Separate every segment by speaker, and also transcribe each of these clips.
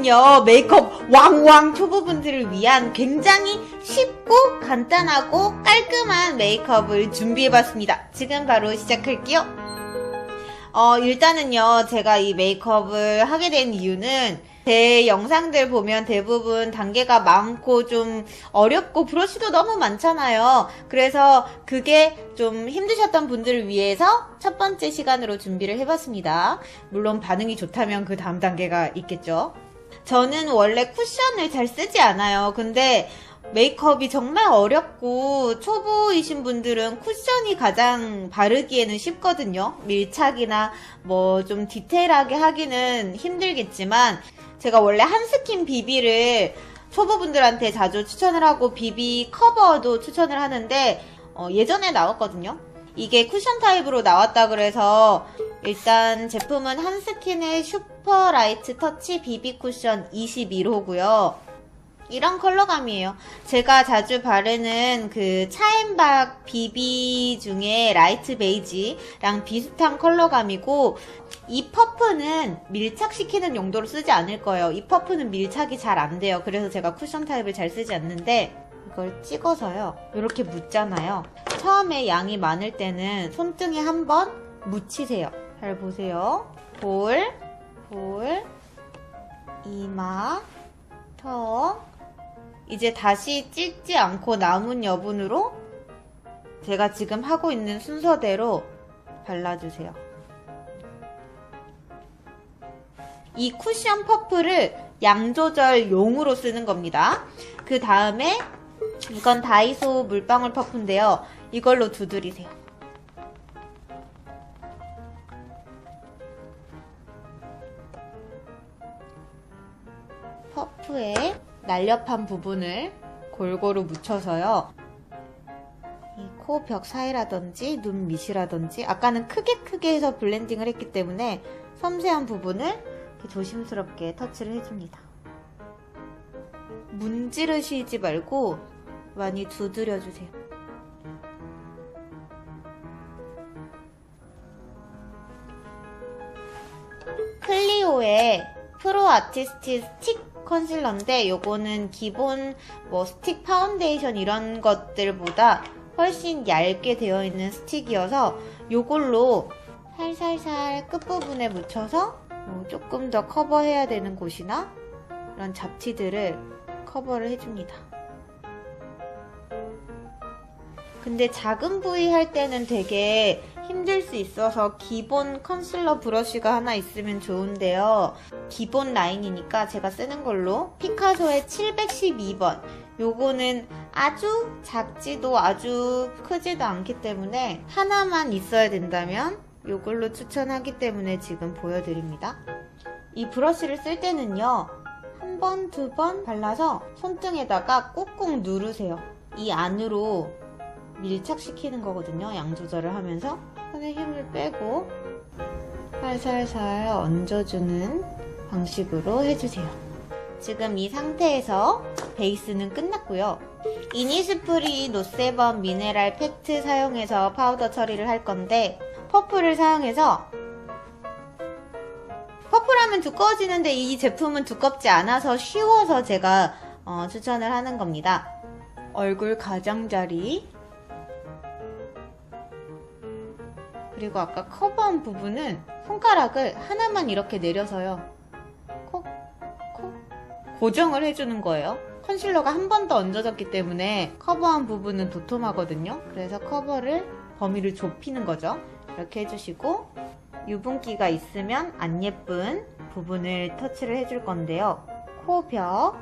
Speaker 1: 오늘은요 메이크업 왕왕 초보분들을 위한 굉장히 쉽고 간단하고 깔끔한 메이크업을 준비해봤습니다. 지금 바로 시작할게요. 일단은요 제가 이 메이크업을 하게 된 이유는 제 영상들 보면 대부분 단계가 많고 좀 어렵고 브러쉬도 너무 많잖아요. 그래서 그게 좀 힘드셨던 분들을 위해서 첫 번째 시간으로 준비를 해봤습니다. 물론 반응이 좋다면 그 다음 단계가 있겠죠. 저는 원래 쿠션을 잘 쓰지 않아요. 근데 메이크업이 정말 어렵고 초보이신 분들은 쿠션이 가장 바르기에는 쉽거든요. 밀착이나 뭐 좀 디테일하게 하기는 힘들겠지만 제가 원래 한스킨 비비를 초보분들한테 자주 추천을 하고 비비 커버도 추천을 하는데 예전에 나왔거든요. 이게 쿠션 타입으로 나왔다 그래서 일단 제품은 한스킨의 슈퍼 라이트 터치 비비 쿠션 21호고요. 이런 컬러감이에요. 제가 자주 바르는 그 차앤박 비비 중에 라이트 베이지랑 비슷한 컬러감이고, 이 퍼프는 밀착시키는 용도로 쓰지 않을 거예요. 이 퍼프는 밀착이 잘 안 돼요. 그래서 제가 쿠션 타입을 잘 쓰지 않는데, 이걸 찍어서요 이렇게 묻잖아요. 처음에 양이 많을 때는 손등에 한번 묻히세요. 잘 보세요. 볼, 이마, 턱. 이제 다시 찍지 않고 남은 여분으로 제가 지금 하고 있는 순서대로 발라주세요. 이 쿠션 퍼프를 양 조절용으로 쓰는 겁니다. 그 다음에 이건 다이소 물방울 퍼프인데요. 이걸로 두드리세요. 퍼프에 날렵한 부분을 골고루 묻혀서요. 이 코 벽 사이라든지 눈 밑이라든지 아까는 크게 해서 블렌딩을 했기 때문에 섬세한 부분을 이렇게 조심스럽게 터치를 해줍니다. 문지르시지 말고 많이 두드려주세요. 클리오의 프로 아티스트 스틱 컨실러인데 요거는 기본 뭐 스틱 파운데이션 이런 것들보다 훨씬 얇게 되어 있는 스틱이어서 요걸로 살살살 끝부분에 묻혀서 조금 더 커버해야 되는 곳이나 이런 잡티들을 커버를 해줍니다. 근데 작은 부위 할 때는 되게 힘들 수 있어서 기본 컨실러 브러쉬가 하나 있으면 좋은데요. 기본 라인이니까 제가 쓰는 걸로 피카소의 712번. 요거는 아주 작지도 아주 크지도 않기 때문에 하나만 있어야 된다면 요걸로 추천하기 때문에 지금 보여드립니다. 이 브러쉬를 쓸 때는요. 한 번, 두 번 발라서 손등에다가 꾹꾹 누르세요. 이 안으로 밀착시키는 거거든요. 양 조절을 하면서 손에 힘을 빼고 살살살 얹어주는 방식으로 해주세요. 지금 이 상태에서 베이스는 끝났고요. 이니스프리 노세범 미네랄 팩트 사용해서 파우더 처리를 할 건데 퍼프를 사용해서 퍼프라면 두꺼워지는데 이 제품은 두껍지 않아서 쉬워서 제가 추천을 하는 겁니다. 얼굴 가장자리 그리고 아까 커버한 부분은 손가락을 하나만 이렇게 내려서요. 콕, 콕 고정을 해주는 거예요. 컨실러가 한 번 더 얹어졌기 때문에 커버한 부분은 도톰하거든요. 그래서 커버를 범위를 좁히는 거죠. 이렇게 해주시고 유분기가 있으면 안 예쁜 부분을 터치를 해줄 건데요. 코벽,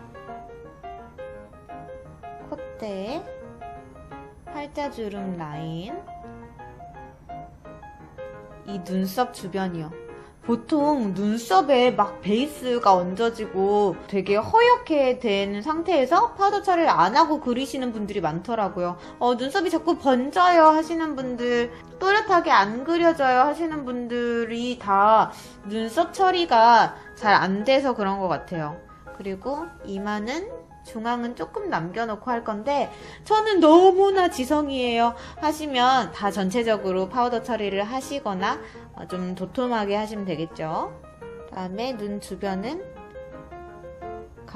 Speaker 1: 콧대, 팔자주름 라인, 이 눈썹 주변이요. 보통 눈썹에 막 베이스가 얹어지고 되게 허옇게 된 상태에서 파우더 처리를 안 하고 그리시는 분들이 많더라고요. 눈썹이 자꾸 번져요 하시는 분들, 또렷하게 안 그려져요 하시는 분들이 다 눈썹 처리가 잘 안 돼서 그런 것 같아요. 그리고 이마는 중앙은 조금 남겨놓고 할 건데 저는 너무나 지성이에요 하시면 다 전체적으로 파우더 처리를 하시거나 좀 도톰하게 하시면 되겠죠. 다음에 눈 주변은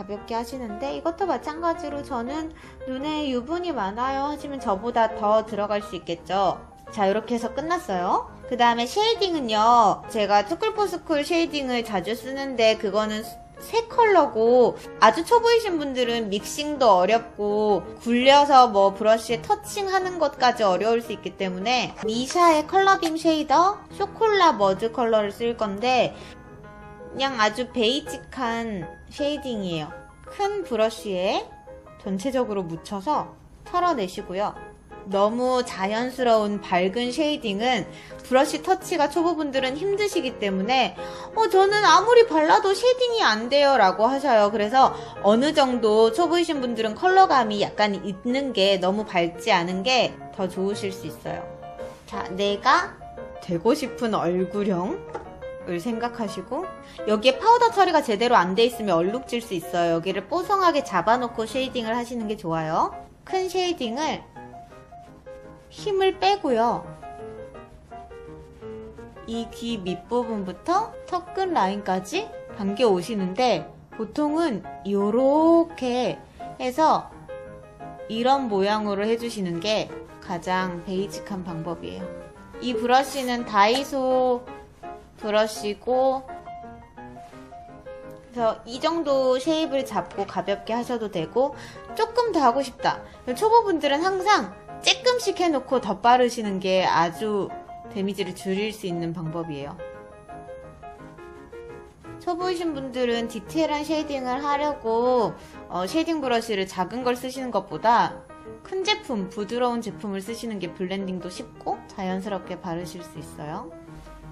Speaker 1: 가볍게 하시는데, 이것도 마찬가지로 저는 눈에 유분이 많아요 하시면 저보다 더 들어갈 수 있겠죠. 자, 이렇게 해서 끝났어요. 그 다음에 쉐이딩은요, 제가 투쿨포스쿨 쉐이딩을 자주 쓰는데 그거는 세 컬러고, 아주 초보이신 분들은 믹싱도 어렵고 굴려서 뭐 브러쉬에 터칭하는 것까지 어려울 수 있기 때문에 미샤의 컬러빔 쉐이더 쇼콜라 머드 컬러를 쓸 건데, 그냥 아주 베이직한 쉐이딩이에요. 큰 브러쉬에 전체적으로 묻혀서 털어내시고요. 너무 자연스러운 밝은 쉐이딩은 브러쉬 터치가 초보분들은 힘드시기 때문에 저는 아무리 발라도 쉐이딩이 안 돼요 라고 하셔요. 그래서 어느 정도 초보이신 분들은 컬러감이 약간 있는 게, 너무 밝지 않은 게 더 좋으실 수 있어요. 자, 내가 되고 싶은 얼굴형을 생각하시고, 여기에 파우더 처리가 제대로 안 돼 있으면 얼룩질 수 있어요. 여기를 뽀송하게 잡아놓고 쉐이딩을 하시는 게 좋아요. 큰 쉐이딩을 힘을 빼고요. 이 귀 밑부분부터 턱끝 라인까지 당겨 오시는데, 보통은 이렇게 해서 이런 모양으로 해주시는 게 가장 베이직한 방법이에요. 이 브러쉬는 다이소 브러쉬고, 그래서 이 정도 쉐입을 잡고 가볍게 하셔도 되고, 조금 더 하고 싶다, 초보분들은 항상 조금씩 해놓고 덧바르시는 게 아주 데미지를 줄일 수 있는 방법이에요. 초보이신 분들은 디테일한 쉐이딩을 하려고 쉐이딩 브러쉬를 작은 걸 쓰시는 것보다 큰 제품, 부드러운 제품을 쓰시는 게 블렌딩도 쉽고 자연스럽게 바르실 수 있어요.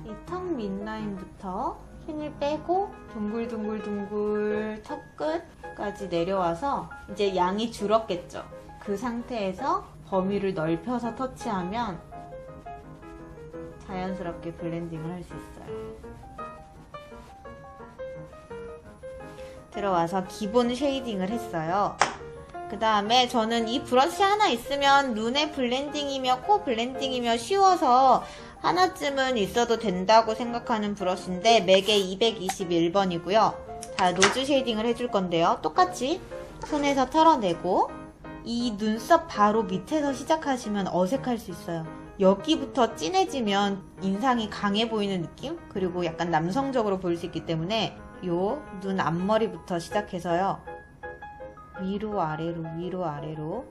Speaker 1: 이 턱 밑라인부터 힘을 빼고 둥글둥글둥글 턱끝까지 내려와서 이제 양이 줄었겠죠. 그 상태에서 범위를 넓혀서 터치하면 자연스럽게 블렌딩을 할 수 있어요. 들어와서 기본 쉐이딩을 했어요. 그 다음에 저는 이 브러쉬 하나 있으면 눈의 블렌딩이며 코 블렌딩이며 쉬워서 하나쯤은 있어도 된다고 생각하는 브러쉬인데, 맥의 221번이고요. 자, 노즈 쉐이딩을 해줄 건데요. 똑같이 손에서 털어내고, 이 눈썹 바로 밑에서 시작하시면 어색할 수 있어요. 여기부터 진해지면 인상이 강해 보이는 느낌? 그리고 약간 남성적으로 보일 수 있기 때문에 요 눈 앞머리부터 시작해서요. 위로 아래로 위로 아래로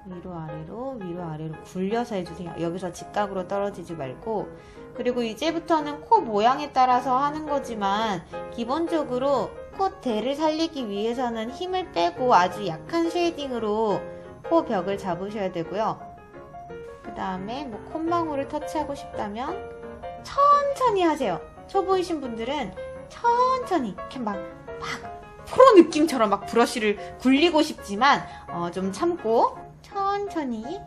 Speaker 1: 위로 아래로 위로 아래로 굴려서 해주세요. 여기서 직각으로 떨어지지 말고. 그리고 이제부터는 코 모양에 따라서 하는 거지만, 기본적으로 콧대를 살리기 위해서는 힘을 빼고 아주 약한 쉐이딩으로 코 벽을 잡으셔야 되고요. 그 다음에 뭐 콧망울을 터치하고 싶다면 천천히 하세요. 초보이신 분들은 천천히 이렇게 막 프로 느낌처럼 막 브러쉬를 굴리고 싶지만 좀 참고 천천히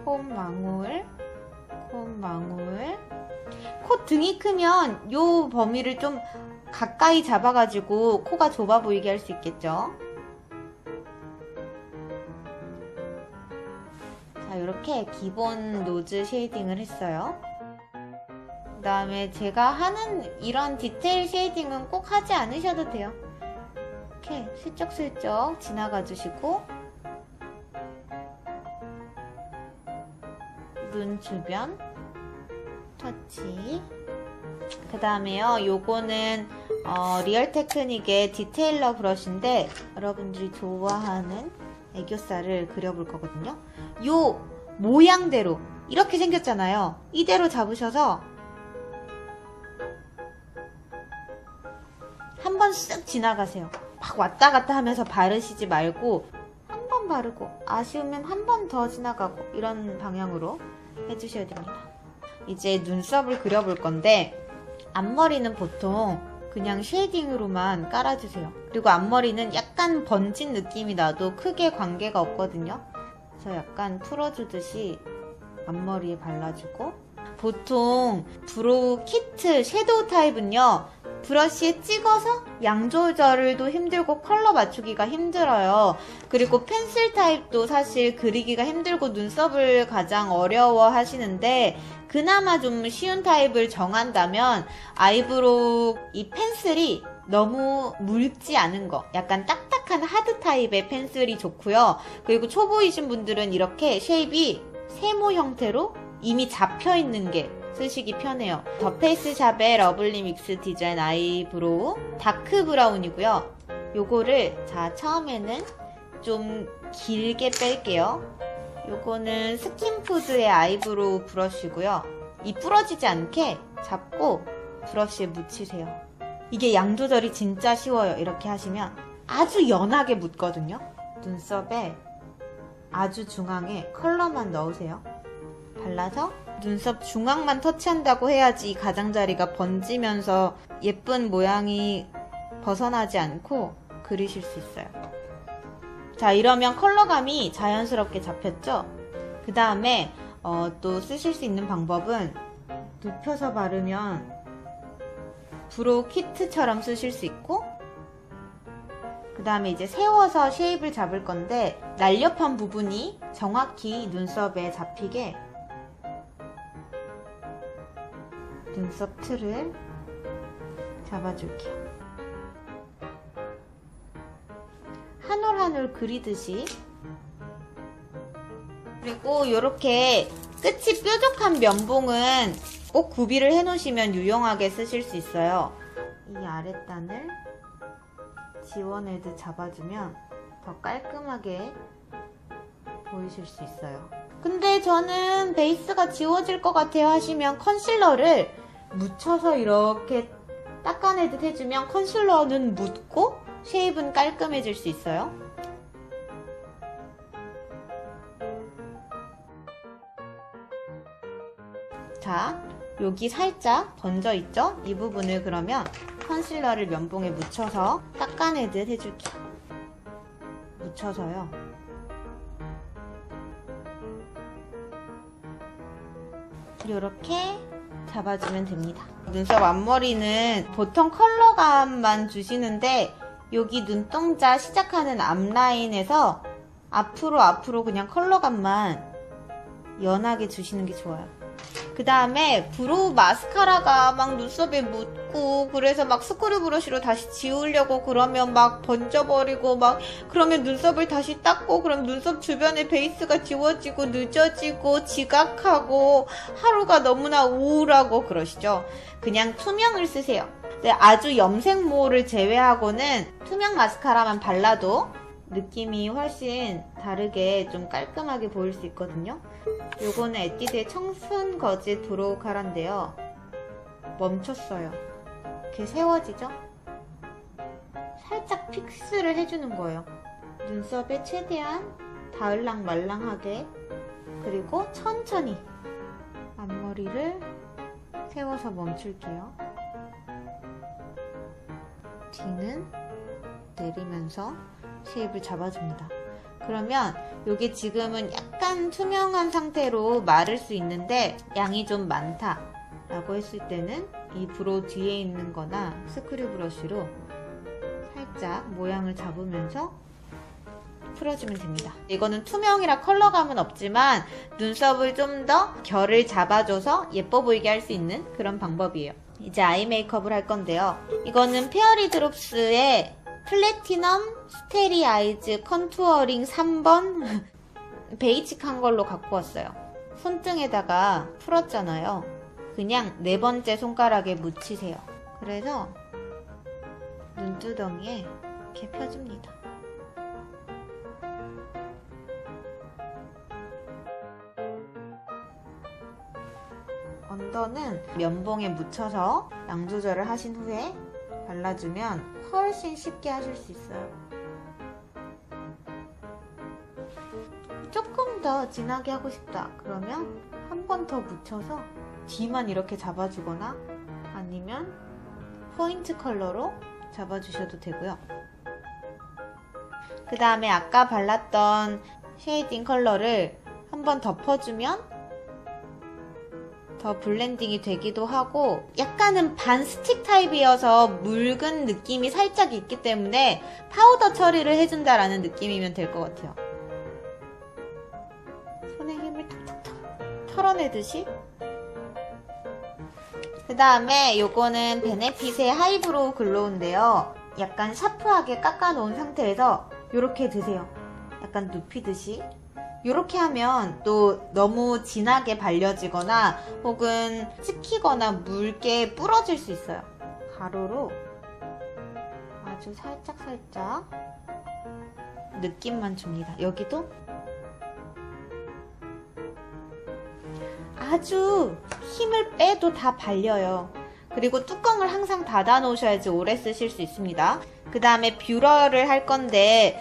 Speaker 1: 콧망울, 콧등이 크면 요 범위를 좀 가까이 잡아가지고 코가 좁아 보이게 할 수 있겠죠. 자, 이렇게 기본 노즈 쉐이딩을 했어요. 그 다음에 제가 하는 이런 디테일 쉐이딩은 꼭 하지 않으셔도 돼요. 이렇게 슬쩍슬쩍 지나가 주시고, 눈 주변 터치. 그 다음에요, 요거는 리얼 테크닉의 디테일러 브러쉬인데, 여러분들이 좋아하는 애교살을 그려볼 거거든요. 요 모양대로 이렇게 생겼잖아요. 이대로 잡으셔서 한 번 쓱 지나가세요. 막 왔다 갔다 하면서 바르시지 말고, 한 번 바르고 아쉬우면 한 번 더 지나가고, 이런 방향으로 해주셔야 됩니다. 이제 눈썹을 그려볼 건데, 앞머리는 보통 그냥 쉐이딩으로만 깔아주세요. 그리고 앞머리는 약간 번진 느낌이 나도 크게 관계가 없거든요. 그래서 약간 풀어주듯이 앞머리에 발라주고, 보통 브로우 키트 섀도우 타입은요 브러쉬에 찍어서 양 조절도 힘들고 컬러 맞추기가 힘들어요. 그리고 펜슬 타입도 사실 그리기가 힘들고 눈썹을 가장 어려워 하시는데, 그나마 좀 쉬운 타입을 정한다면 아이브로우 이 펜슬이 너무 묽지 않은 거, 약간 딱딱한 하드 타입의 펜슬이 좋고요. 그리고 초보이신 분들은 이렇게 쉐입이 세모 형태로 이미 잡혀있는 게 쓰시기 편해요. 더 페이스 샵의 러블리 믹스 디자인 아이브로우 다크 브라운이고요. 요거를 자 처음에는 좀 길게 뺄게요. 요거는 스킨푸드의 아이브로우 브러쉬고요. 이 부러지지 않게 잡고 브러쉬에 묻히세요. 이게 양 조절이 진짜 쉬워요. 이렇게 하시면 아주 연하게 묻거든요. 눈썹에 아주 중앙에 컬러만 넣으세요. 발라서 눈썹 중앙만 터치한다고 해야지 가장자리가 번지면서 예쁜 모양이 벗어나지 않고 그리실 수 있어요. 자, 이러면 컬러감이 자연스럽게 잡혔죠? 그 다음에 또 쓰실 수 있는 방법은 눕혀서 바르면 브로우 키트처럼 쓰실 수 있고, 그 다음에 이제 세워서 쉐입을 잡을 건데 날렵한 부분이 정확히 눈썹에 잡히게 눈썹 틀을 잡아줄게요. 한 올 한 올 그리듯이. 그리고 이렇게 끝이 뾰족한 면봉은 꼭 구비를 해 놓으시면 유용하게 쓰실 수 있어요. 이 아랫단을 지워내듯 잡아주면 더 깔끔하게 보이실 수 있어요. 근데 저는 베이스가 지워질 것 같아요 하시면 컨실러를 묻혀서 이렇게 닦아내듯 해주면 컨실러는 묻고 쉐입은 깔끔해질 수 있어요. 자, 여기 살짝 번져 있죠? 이 부분을 그러면 컨실러를 면봉에 묻혀서 닦아내듯 해줄게요. 묻혀서요. 이렇게 잡아주면 됩니다. 눈썹 앞머리는 보통 컬러감만 주시는데 여기 눈동자 시작하는 앞라인에서 앞으로 그냥 컬러감만 연하게 주시는 게 좋아요. 그 다음에 브로우 마스카라가 막 눈썹에 묻고 그래서 막 스크류 브러쉬로 다시 지우려고 그러면 막 번져버리고 막 그러면 눈썹을 다시 닦고 그럼 눈썹 주변에 베이스가 지워지고 늦어지고 지각하고 하루가 너무나 우울하고 그러시죠. 그냥 투명을 쓰세요. 아주 염색모를 제외하고는 투명 마스카라만 발라도 느낌이 훨씬 다르게 좀 깔끔하게 보일 수 있거든요. 요거는 에뛰드의 청순 거짓 브로우 카라인데요. 멈췄어요. 이렇게 세워지죠? 살짝 픽스를 해주는 거예요. 눈썹에 최대한 닿을랑 말랑하게, 그리고 천천히 앞머리를 세워서 멈출게요. 뒤는 내리면서 쉐입을 잡아줍니다. 그러면 이게 지금은 약간 투명한 상태로 마를 수 있는데 양이 좀 많다 라고 했을 때는 이 브로우 뒤에 있는 거나 스크류 브러쉬로 살짝 모양을 잡으면서 풀어주면 됩니다. 이거는 투명이라 컬러감은 없지만 눈썹을 좀 더 결을 잡아줘서 예뻐 보이게 할 수 있는 그런 방법이에요. 이제 아이 메이크업을 할 건데요. 이거는 페어리 드롭스의 플래티넘 스테리 아이즈 컨투어링 3번 베이직한 걸로 갖고 왔어요. 손등에다가 풀었잖아요. 그냥 네 번째 손가락에 묻히세요. 그래서 눈두덩이에 이렇게 펴줍니다. 언더는 면봉에 묻혀서 양 조절을 하신 후에 발라주면 훨씬 쉽게 하실 수 있어요. 조금 더 진하게 하고 싶다 그러면 한 번 더 묻혀서 뒤만 이렇게 잡아주거나 아니면 포인트 컬러로 잡아주셔도 되고요. 그 다음에 아까 발랐던 쉐이딩 컬러를 한 번 덮어주면 더 블렌딩이 되기도 하고, 약간은 반 스틱 타입이어서 묽은 느낌이 살짝 있기 때문에 파우더 처리를 해준다라는 느낌이면 될 것 같아요. 손에 힘을 탁탁탁 털어내듯이. 그 다음에 요거는 베네핏의 하이브로우 글로우인데요. 약간 샤프하게 깎아놓은 상태에서 요렇게 드세요. 약간 눕히듯이. 요렇게 하면 또 너무 진하게 발려지거나 혹은 찍히거나 묽게 부러질 수 있어요. 가루로 아주 살짝살짝 느낌만 줍니다. 여기도 아주 힘을 빼도 다 발려요. 그리고 뚜껑을 항상 닫아 놓으셔야지 오래 쓰실 수 있습니다. 그 다음에 뷰러를 할 건데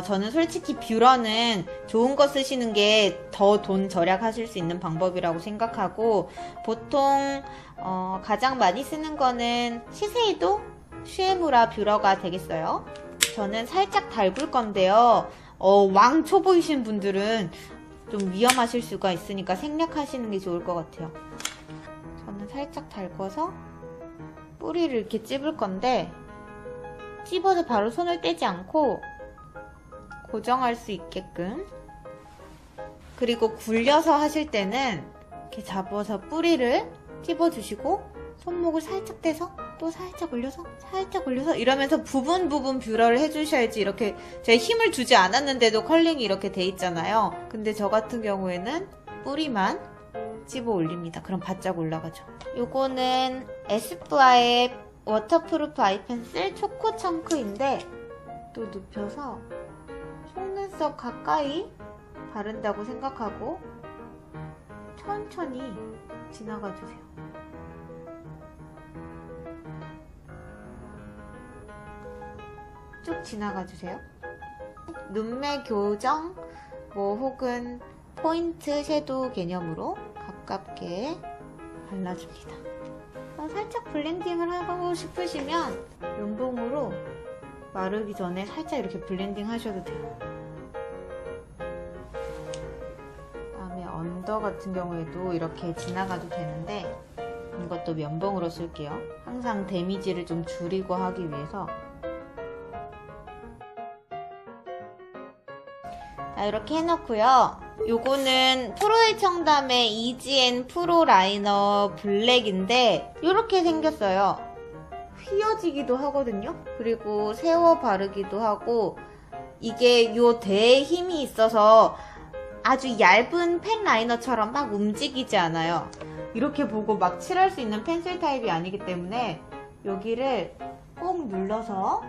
Speaker 1: 저는 솔직히 뷰러는 좋은 거 쓰시는 게 더 돈 절약하실 수 있는 방법이라고 생각하고, 보통 가장 많이 쓰는 거는 시세이도 슈에무라 뷰러가 되겠어요. 저는 살짝 달굴 건데요. 왕 초보이신 분들은 좀 위험하실 수가 있으니까 생략하시는 게 좋을 것 같아요. 저는 살짝 달궈서 뿌리를 이렇게 찝을 건데, 찝어서 바로 손을 떼지 않고 고정할 수 있게끔, 그리고 굴려서 하실 때는 이렇게 잡아서 뿌리를 찝어주시고 손목을 살짝 떼서 또 살짝 올려서 살짝 올려서 이러면서 부분 뷰러를 해주셔야지. 이렇게 제가 힘을 주지 않았는데도 컬링이 이렇게 돼 있잖아요. 근데 저 같은 경우에는 뿌리만 찝어 올립니다. 그럼 바짝 올라가죠. 요거는 에스쁘아의 워터프루프 아이펜슬 초코 청크인데, 또 눕혀서 속눈썹 가까이 바른다고 생각하고 천천히 지나가 주세요. 쭉 지나가 주세요. 눈매 교정 혹은 포인트 섀도우 개념으로 가깝게 발라줍니다. 살짝 블렌딩을 하고 싶으시면 면봉으로 마르기 전에 살짝 이렇게 블렌딩 하셔도 돼요. 그다음에 언더 같은 경우에도 이렇게 지나가도 되는데, 이것도 면봉으로 쓸게요. 항상 데미지를 좀 줄이고 하기 위해서. 자, 이렇게 해놓고요. 요거는 프로의 청담의 이지앤 프로 라이너 블랙인데 이렇게 생겼어요. 휘어지기도 하거든요. 그리고 세워 바르기도 하고, 이게 요 대에 힘이 있어서 아주 얇은 펜 라이너처럼 막 움직이지 않아요. 이렇게 보고 막 칠할 수 있는 펜슬 타입이 아니기 때문에 여기를 꼭 눌러서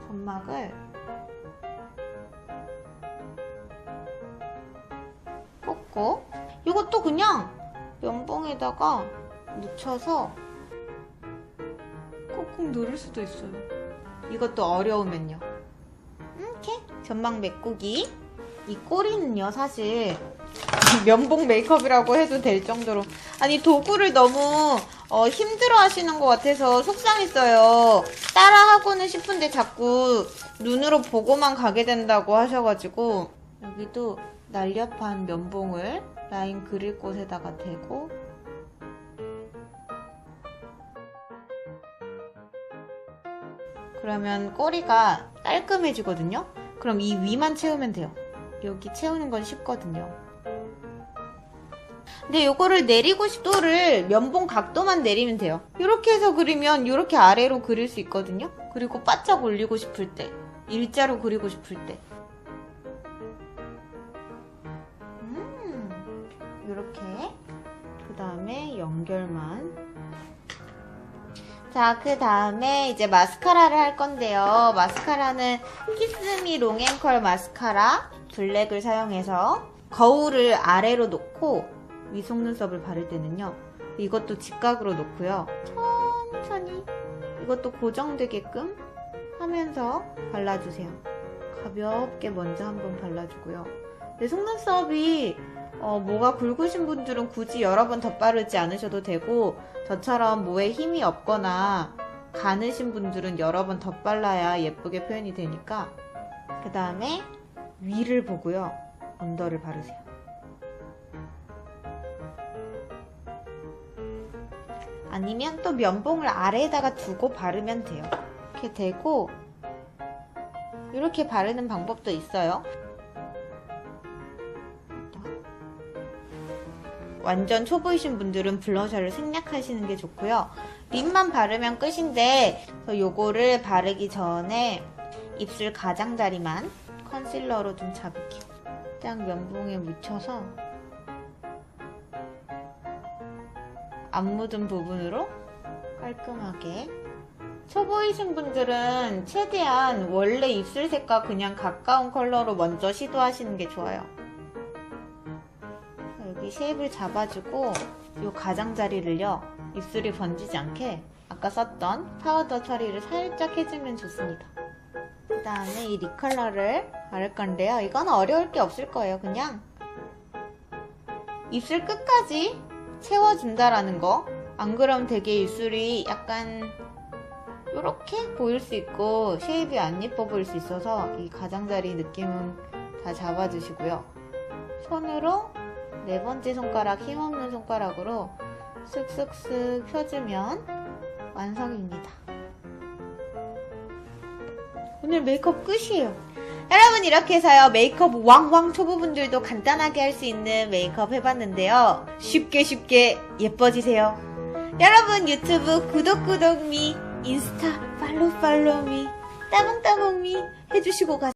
Speaker 1: 점막을 꽂고, 이것도 그냥 면봉에다가 묻혀서 꾹꾹 누를 수도 있어요. 이것도 어려우면요. 이렇게 점막 메꾸기. 이 꼬리는요, 사실 면봉 메이크업이라고 해도 될 정도로, 아니 도구를 너무 힘들어 하시는 것 같아서 속상했어요. 따라 하고는 싶은데 자꾸 눈으로 보고만 가게 된다고 하셔가지고, 여기도 날렵한 면봉을 라인 그릴 곳에다가 대고, 그러면 꼬리가 깔끔해지거든요. 그럼 이 위만 채우면 돼요. 여기 채우는 건 쉽거든요. 근데 요거를 내리고 싶도를 면봉 각도만 내리면 돼요. 이렇게 해서 그리면 이렇게 아래로 그릴 수 있거든요. 그리고 바짝 올리고 싶을 때, 일자로 그리고 싶을 때 이렇게. 그 다음에 연결만. 자, 그 다음에 이제 마스카라를 할 건데요. 마스카라는 키스미 롱앤컬 마스카라 블랙을 사용해서 거울을 아래로 놓고 위 속눈썹을 바를 때는요, 이것도 직각으로 놓고요, 천천히 이것도 고정되게끔 하면서 발라주세요. 가볍게 먼저 한번 발라주고요. 내 속눈썹이 모가 굵으신 분들은 굳이 여러 번 덧바르지 않으셔도 되고, 저처럼 모에 힘이 없거나 가느신 분들은 여러 번 덧발라야 예쁘게 표현이 되니까. 그 다음에 위를 보고요, 언더를 바르세요. 아니면 또 면봉을 아래에다가 두고 바르면 돼요. 이렇게 대고 이렇게 바르는 방법도 있어요. 완전 초보이신 분들은 블러셔를 생략하시는 게 좋고요. 립만 바르면 끝인데 요거를 바르기 전에 입술 가장자리만 컨실러로 좀 잡을게요. 딱 면봉에 묻혀서 안 묻은 부분으로 깔끔하게. 초보이신 분들은 최대한 원래 입술색과 그냥 가까운 컬러로 먼저 시도하시는 게 좋아요. 여기 쉐입을 잡아주고 이 가장자리를요, 입술이 번지지 않게 아까 썼던 파우더 처리를 살짝 해주면 좋습니다. 그 다음에 이 립 컬러를 바를 건데요. 이건 어려울 게 없을 거예요. 그냥 입술 끝까지 채워준다라는 거. 안 그러면 되게 입술이 약간 이렇게 보일 수 있고 쉐입이 안 예뻐 보일 수 있어서 이 가장자리 느낌은 다 잡아주시고요. 손으로 네 번째 손가락, 힘없는 손가락으로 쓱쓱쓱 펴주면 완성입니다. 오늘 메이크업 끝이에요. 여러분, 이렇게 해서요, 메이크업 왕왕 초보분들도 간단하게 할 수 있는 메이크업 해봤는데요. 쉽게 예뻐지세요. 여러분, 유튜브 구독미, 인스타 팔로우 미, 따봉미 해주시고 가세요.